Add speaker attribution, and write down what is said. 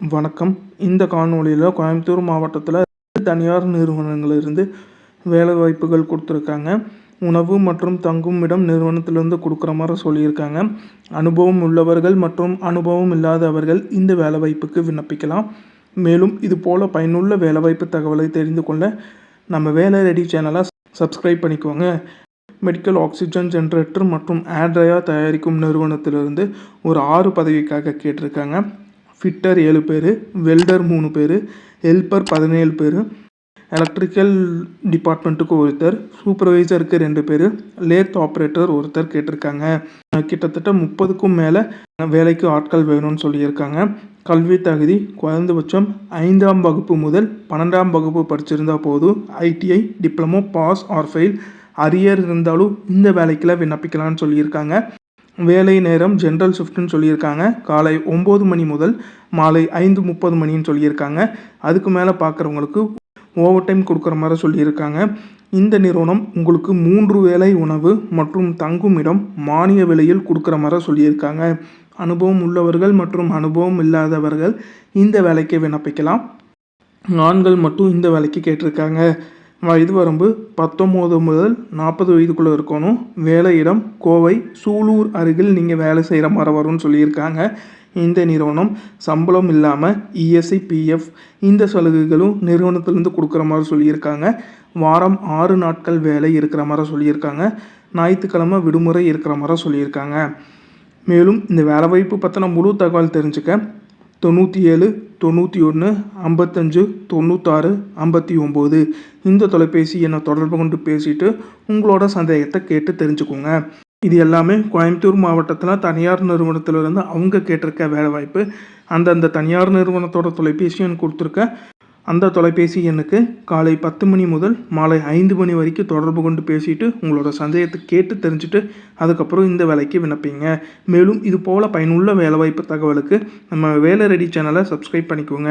Speaker 1: வணக்கம். இந்த காணொளியில் கோயம்புத்தூர் மாவட்டத்தில் தனியார் நிறுவனங்களிலிருந்து வேலைவாய்ப்புகள் கொடுத்துருக்காங்க. உணவு மற்றும் தங்குமிடம் நிறுவனத்திலிருந்து கொடுக்குற மாதிரி சொல்லியிருக்காங்க. அனுபவம் உள்ளவர்கள் மற்றும் அனுபவம் இல்லாதவர்கள் இந்த வேலைவாய்ப்புக்கு விண்ணப்பிக்கலாம். மேலும் இது போல் பயனுள்ள வேலைவாய்ப்பு தகவலை தெரிந்து கொள்ள நம்ம வேலை ரெடி சேனலை சப்ஸ்கிரைப் பண்ணிக்கோங்க. மெடிக்கல் ஆக்சிஜன் ஜென்ரேட்டர் மற்றும் ஆட்ரையா தயாரிக்கும் நிறுவனத்திலிருந்து ஒரு 6 பதவிக்காக கேட்டிருக்காங்க. ஃபிட்டர் 7 பேர், வெல்டர் 3 பேர், ஹெல்ப்பர் 17 பேர், எலக்ட்ரிக்கல் டிபார்ட்மெண்ட்டுக்கு ஒருத்தர், சூப்பர்வைசருக்கு 2 பேர், லேத் ஆப்ரேட்டர் ஒருத்தர் கேட்டிருக்காங்க. கிட்டத்தட்ட 30க்கும் மேலே வேலைக்கு ஆட்கள் வேணும்னு சொல்லியிருக்காங்க. கல்வி தகுதி குறைந்தபட்சம் 5ஆம் வகுப்பு முதல் 12ஆம் வகுப்பு படிச்சிருந்தால் போதும். ITI, diploma, pass or fail, arrear இருந்தாலும் இந்த வேலைக்கெல்லாம் விண்ணப்பிக்கலாம்னு சொல்லியிருக்காங்க. வேலை நேரம் ஜென்ரல் ஷிஃப்ட்னு சொல்லியிருக்காங்க. காலை 9 மணி முதல் மாலை 5:30 மணின்னு சொல்லியிருக்காங்க. அதுக்கு மேலே பார்க்குறவங்களுக்கு ஓவர் டைம் கொடுக்குற மாதிரி சொல்லியிருக்காங்க. இந்த நிறுவனம் உங்களுக்கு 3 வேளை உணவு மற்றும் தங்குமிடம் மானிய விலையில் கொடுக்குற மாதிரி சொல்லியிருக்காங்க. அனுபவம் உள்ளவர்கள் மற்றும் அனுபவம் இல்லாதவர்கள் இந்த வேலைக்கு விண்ணப்பிக்கலாம். ஆண்கள் மட்டும் இந்த வேலைக்கு கேட்டிருக்காங்க. வயது வரம்பு 19 முதல் 40 வயதுக்குள்ளே இருக்கணும். வேலையிடம் கோவை, சூலூர் அருகில் நீங்கள் வேலை செய்கிற மாதிரி வரும்னு சொல்லியிருக்காங்க. இந்த நிறுவனம் சம்பளம் இல்லாமல் இஎஸ்ஐ, பிஎஃப் இந்த சலுகைகளும் நிறுவனத்திலேருந்து கொடுக்குற மாதிரி சொல்லியிருக்காங்க. வாரம் 6 நாட்கள் வேலை இருக்கிற மாதிரி சொல்லியிருக்காங்க. ஞாயிற்றுக்கிழமை விடுமுறை இருக்கிற மாதிரி சொல்லியிருக்காங்க. மேலும் இந்த வேலைவாய்ப்பு பற்றின முழு தகவல் தெரிஞ்சுக்க 97 91 55 96 59 இந்த தொலைபேசி எண்ணை தொடர்பு கொண்டு பேசிட்டு உங்களோட சந்தேகத்தை கேட்டு தெரிஞ்சுக்கோங்க. இது எல்லாமே கோயம்புத்தூர் மாவட்டத்தில் தனியார் நிறுவனத்திலிருந்து அவங்க கேட்டிருக்க வேலைவாய்ப்பு. அந்தந்த தனியார் நிறுவனத்தோட தொலைபேசி எண் கொடுத்துருக்க. அந்த தொலைபேசி எண்ணுக்கு காலை 10 மணி முதல் மாலை 5 மணி வரைக்கும் தொடர்பு கொண்டு பேசிட்டு உங்களோட சந்தேகத்தை கேட்டு தெரிஞ்சுட்டு அதுக்கப்புறம் இந்த வேலைக்கு விண்ணப்பிங்க. மேலும் இது போல் பயனுள்ள வேலைவாய்ப்பு தகவலுக்கு நம்ம வேலை ரெடி சேனலை சப்ஸ்கிரைப் பண்ணிக்கோங்க.